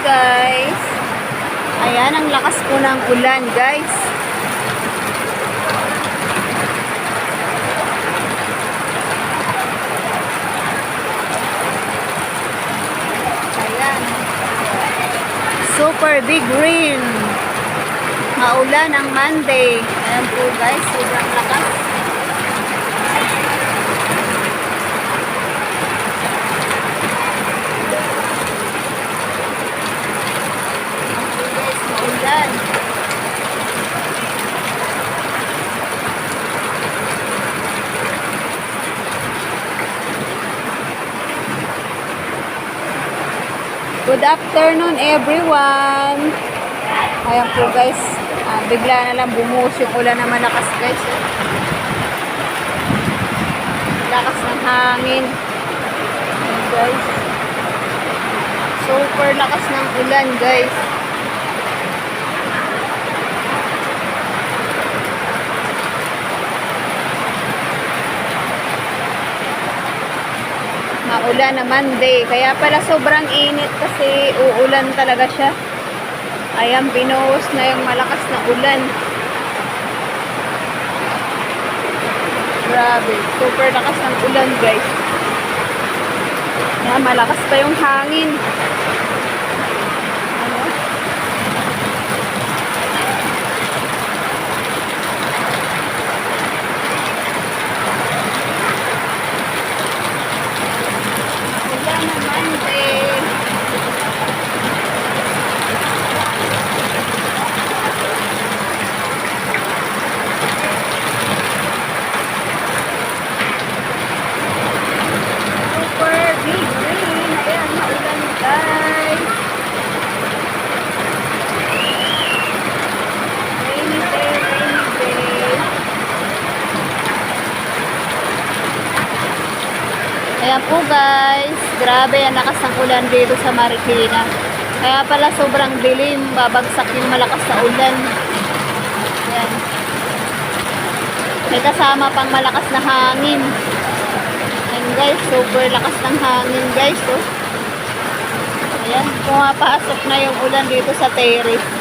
guys. Ayan, ang lakas po ng ulan guys. Ayan. Super big rain. Maulan ang Monday. Ayan po guys, sobrang lakas. Maulan. Good afternoon everyone. Ayan po guys. Bigla na lang bumuhos yung ulan na malakas guys. Lakas ng hangin. Ayan guys. Super lakas ng ulan guys. Maulan na Monday. Kaya pala sobrang init kasi uulan talaga siya. Ayan, binuhos na yung malakas na ulan. Grabe. Super lakas ng ulan guys. Ayan, malakas pa yung hangin. Ayan po guys, grabe ang lakas ng ulan dito sa Marikina. Kaya pala sobrang dilim, babagsak yung malakas na ulan. Ayan. May kasama pang malakas na hangin. Ayan guys, super lakas ng hangin guys. Oh. Ayan, pumapasok na yung ulan dito sa terrace.